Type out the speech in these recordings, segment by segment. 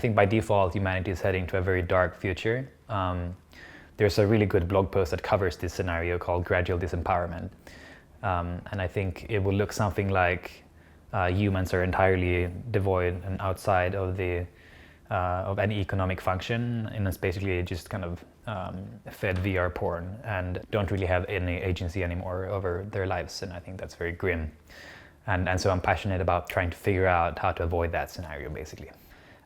think by default, humanity is heading to a very dark future. There's a really good blog post that covers this scenario called Gradual Disempowerment. And I think it will look something like humans are entirely devoid and outside of any economic function, and it's basically just kind of fed VR porn and don't really have any agency anymore over their lives. And I think that's very grim. And so I'm passionate about trying to figure out how to avoid that scenario, basically.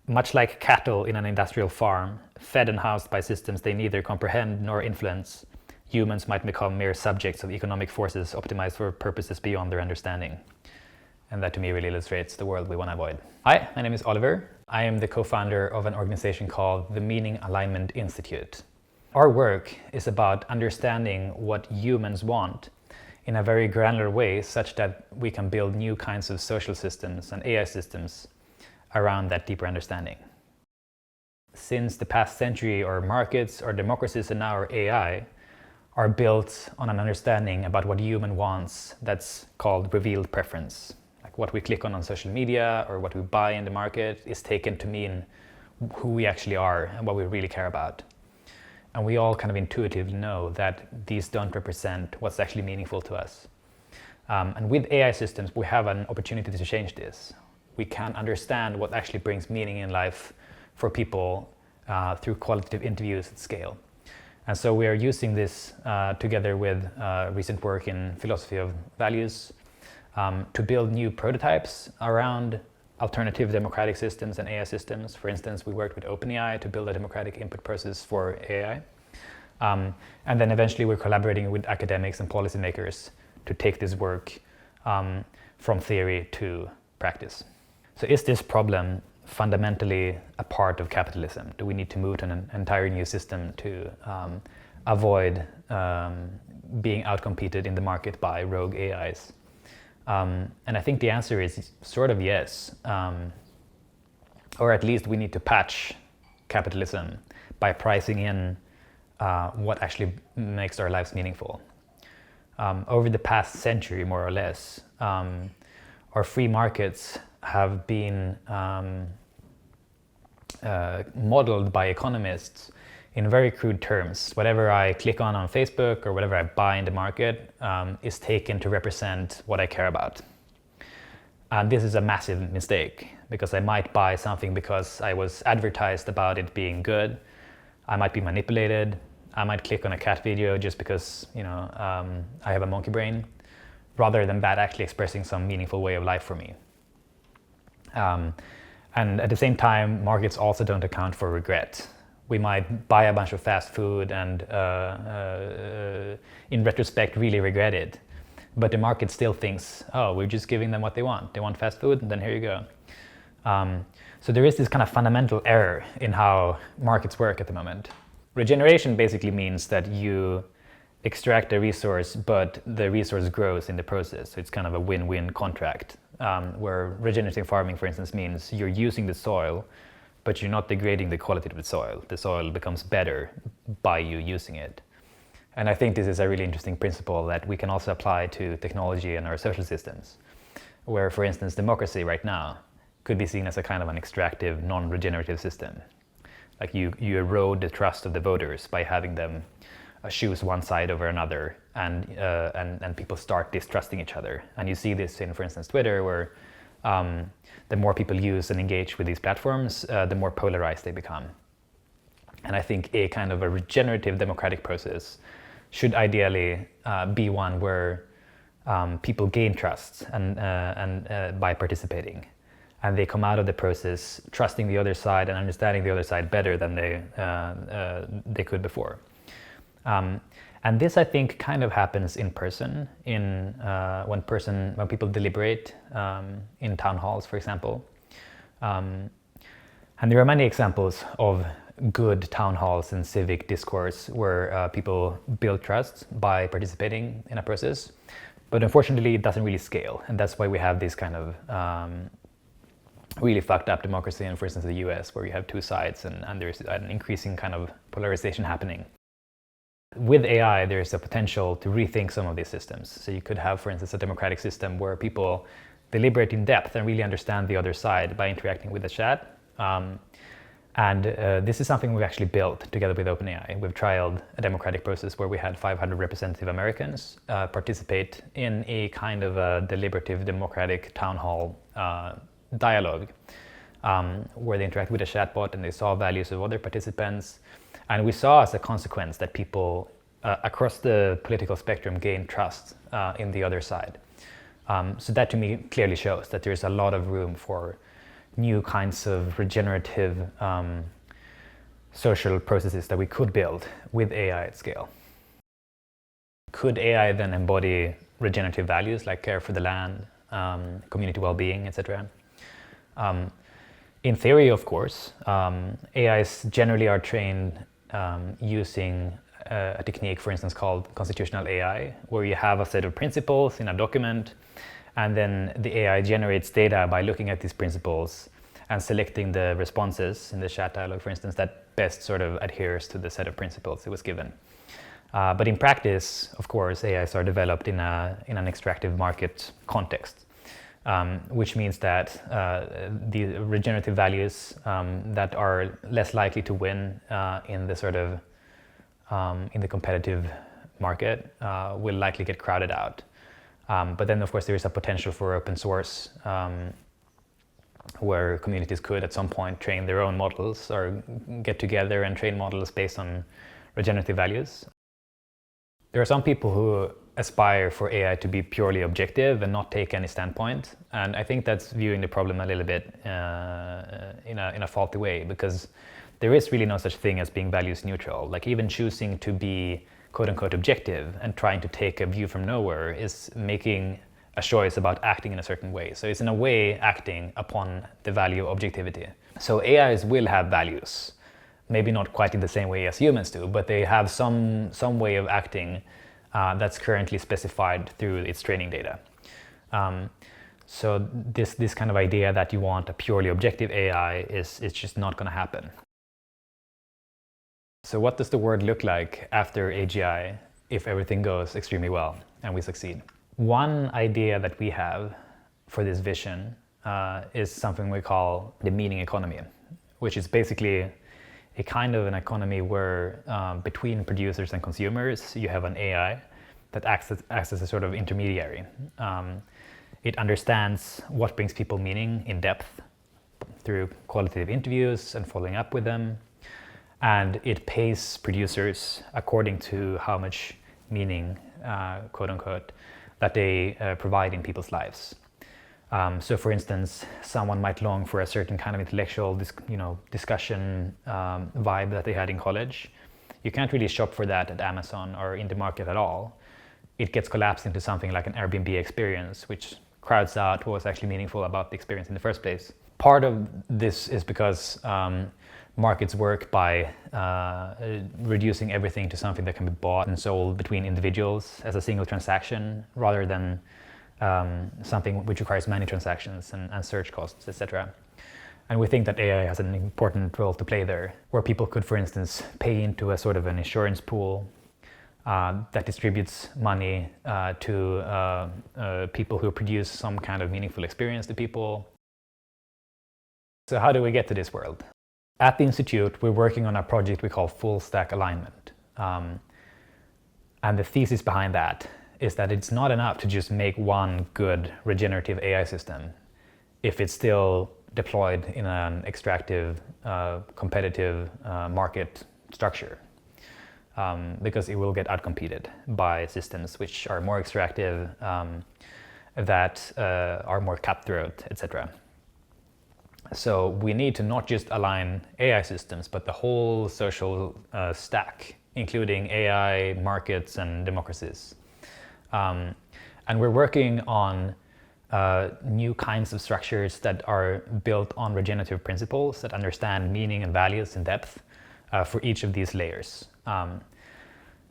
Much like cattle in an industrial farm, fed and housed by systems they neither comprehend nor influence, humans might become mere subjects of economic forces optimized for purposes beyond their understanding. And that to me really illustrates the world we want to avoid. Hi, my name is Oliver. I am the co-founder of an organization called the Meaning Alignment Institute. Our work is about understanding what humans want in a very granular way, such that we can build new kinds of social systems and AI systems around that deeper understanding. Since the past century, our markets, our democracies, and now our AI are built on an understanding about what human wants that's called revealed preference. Like what we click on social media or what we buy in the market is taken to mean who we actually are and what we really care about. And we all kind of intuitively know that these don't represent what's actually meaningful to us. And with AI systems, we have an opportunity to change this. We can understand what actually brings meaning in life for people through qualitative interviews at scale. And so we are using this together with recent work in philosophy of values to build new prototypes around alternative democratic systems and AI systems. For instance, we worked with OpenAI to build a democratic input process for AI. And then eventually we're collaborating with academics and policymakers to take this work from theory to practice. So is this problem fundamentally a part of capitalism? Do we need to move to an entire new system to avoid being outcompeted in the market by rogue AIs? And I think the answer is sort of yes. Or at least we need to patch capitalism by pricing in what actually makes our lives meaningful. Over the past century, more or less, our free markets have been modeled by economists in very crude terms. Whatever I click on Facebook or whatever I buy in the market is taken to represent what I care about. And this is a massive mistake, because I might buy something because I was advertised about it being good. I might be manipulated. I might click on a cat video just because I have a monkey brain, rather than that actually expressing some meaningful way of life for me. And at the same time, markets also don't account for regret. We might buy a bunch of fast food and in retrospect really regret it. But the market still thinks, oh, we're just giving them what they want. They want fast food, and then here you go. So there is this kind of fundamental error in how markets work at the moment. Regeneration basically means that you extract a resource, but the resource grows in the process. So it's kind of a win-win contract, where regenerative farming, for instance, means you're using the soil, but you're not degrading the quality of the soil. The soil becomes better by you using it. And I think this is a really interesting principle that we can also apply to technology and our social systems, where, for instance, democracy right now could be seen as a kind of an extractive, non-regenerative system. Like you erode the trust of the voters by having them choose one side over another, and people start distrusting each other. And you see this in, for instance, Twitter, where the more people use and engage with these platforms, the more polarized they become. And I think a kind of a regenerative democratic process should ideally be one where people gain trust and by participating. And they come out of the process trusting the other side and understanding the other side better than they could before. And this, I think, kind of happens in person, when people deliberate in town halls, for example. And there are many examples of good town halls and civic discourse where people build trust by participating in a process. But unfortunately, it doesn't really scale. And that's why we have this kind of really fucked up democracy in, for instance, the US, where you have two sides and there's an increasing kind of polarization happening. With AI, there's a potential to rethink some of these systems. So you could have, for instance, a democratic system where people deliberate in depth and really understand the other side by interacting with the chat. And this is something we've actually built together with OpenAI. We've trialed a democratic process where we had 500 representative Americans participate in a kind of a deliberative democratic town hall dialogue where they interact with a chatbot and they saw values of other participants. And we saw as a consequence that people across the political spectrum gain trust in the other side. So that to me clearly shows that there's a lot of room for new kinds of regenerative social processes that we could build with AI at scale. Could AI then embody regenerative values like care for the land, community well-being, etc.? In theory, of course, AIs generally are trained using a technique, for instance, called constitutional AI, where you have a set of principles in a document, and then the AI generates data by looking at these principles and selecting the responses in the chat dialogue, for instance, that best sort of adheres to the set of principles it was given. But in practice, of course, AIs are developed in an extractive market context, which means that the regenerative values that are less likely to win in the sort of in the competitive market will likely get crowded out. But then, of course, there is a potential for open source where communities could at some point train their own models or get together and train models based on regenerative values. There are some people who aspire for AI to be purely objective and not take any standpoint. And I think that's viewing the problem a little bit in a faulty way, because there is really no such thing as being values neutral. Like even choosing to be quote unquote objective and trying to take a view from nowhere is making a choice about acting in a certain way. So it's in a way acting upon the value of objectivity. So AIs will have values, maybe not quite in the same way as humans do, but they have some way of acting that's currently specified through its training data. So this kind of idea that you want a purely objective AI is just not going to happen. So what does the world look like after AGI if everything goes extremely well and we succeed? One idea that we have for this vision is something we call the meaning economy, which is basically a kind of an economy where between producers and consumers you have an AI that acts as a sort of intermediary. It understands what brings people meaning in depth through qualitative interviews and following up with them. And it pays producers according to how much meaning, quote unquote, that they provide in people's lives. So for instance, someone might long for a certain kind of intellectual discussion vibe that they had in college. You can't really shop for that at Amazon or in the market at all. It gets collapsed into something like an Airbnb experience, which crowds out what was actually meaningful about the experience in the first place. Part of this is because markets work by reducing everything to something that can be bought and sold between individuals as a single transaction, rather than something which requires many transactions and search costs, etc. And we think that AI has an important role to play there, where people could, for instance, pay into a sort of an insurance pool that distributes money to people who produce some kind of meaningful experience to people. So how do we get to this world? At the Institute, we're working on a project we call full stack alignment. And the thesis behind that is that it's not enough to just make one good regenerative AI system if it's still deployed in an extractive, competitive market structure. Because it will get outcompeted by systems which are more extractive, that are more cutthroat, etc. So we need to not just align AI systems, but the whole social stack, including AI, markets, and democracies. And we're working on new kinds of structures that are built on regenerative principles that understand meaning and values in depth for each of these layers.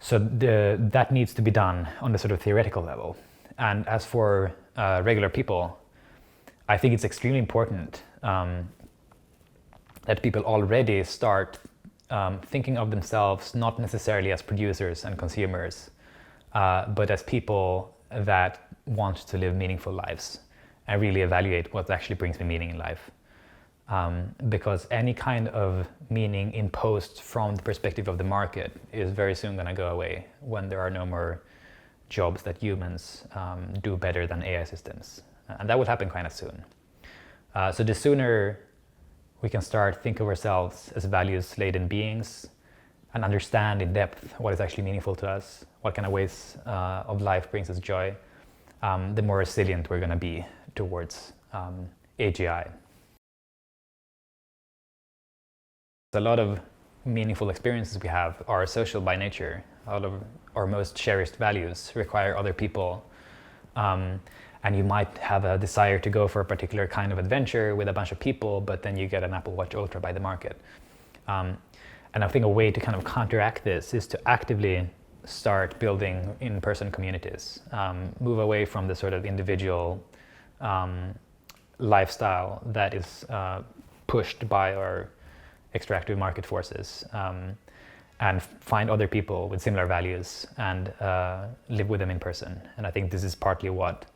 So that needs to be done on the sort of theoretical level. And as for regular people, I think it's extremely important that people already start thinking of themselves not necessarily as producers and consumers, but as people that want to live meaningful lives and really evaluate what actually brings me meaning in life. because any kind of meaning imposed from the perspective of the market is very soon going to go away when there are no more jobs that humans do better than AI systems. And that will happen kind of soon. So the sooner we can start think of ourselves as values-laden beings and understand in depth what is actually meaningful to us, what kind of ways of life brings us joy, the more resilient we're going to be towards AGI. A lot of meaningful experiences we have are social by nature. A lot of our most cherished values require other people. And you might have a desire to go for a particular kind of adventure with a bunch of people, but then you get an Apple Watch Ultra by the market. And I think a way to kind of counteract this is to actively start building in-person communities, move away from the sort of individual lifestyle that is pushed by our extractive market forces, and find other people with similar values and live with them in person. And I think this is partly what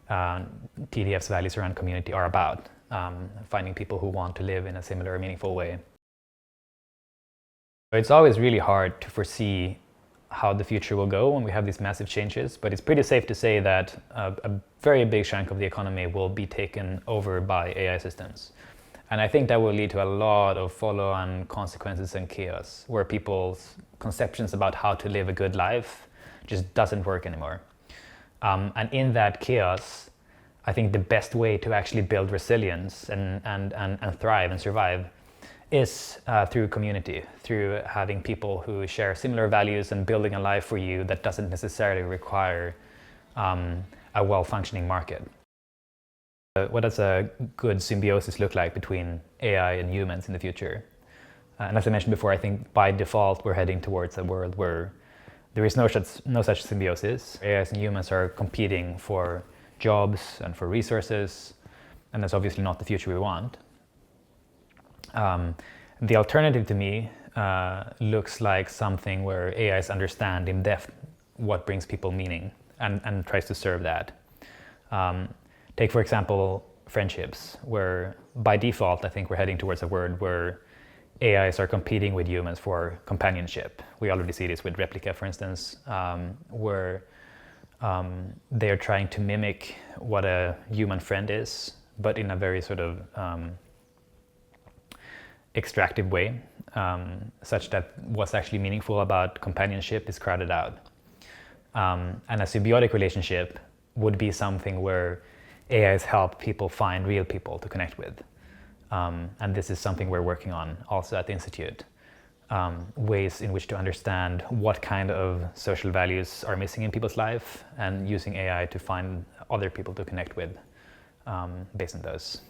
TDF's values around community are about, finding people who want to live in a similar, meaningful way. It's always really hard to foresee how the future will go when we have these massive changes, but it's pretty safe to say that a very big chunk of the economy will be taken over by AI systems. And I think that will lead to a lot of follow-on consequences and chaos, where people's conceptions about how to live a good life just doesn't work anymore. And in that chaos, I think the best way to actually build resilience and thrive and survive is through community, through having people who share similar values and building a life for you that doesn't necessarily require a well-functioning market. What does a good symbiosis look like between AI and humans in the future? And as I mentioned before, I think by default we're heading towards a world where there is no such symbiosis. AIs and humans are competing for jobs and for resources, and that's obviously not the future we want. The alternative to me looks like something where AIs understand in depth what brings people meaning and tries to serve that. Take, for example, friendships, where by default I think we're heading towards a world where AIs are competing with humans for companionship. We already see this with Replica, for instance, where they are trying to mimic what a human friend is, but in a very sort of extractive way, such that what's actually meaningful about companionship is crowded out. And a symbiotic relationship would be something where AIs help people find real people to connect with. And this is something we're working on also at the Institute. Ways in which to understand what kind of social values are missing in people's life and using AI to find other people to connect with based on those.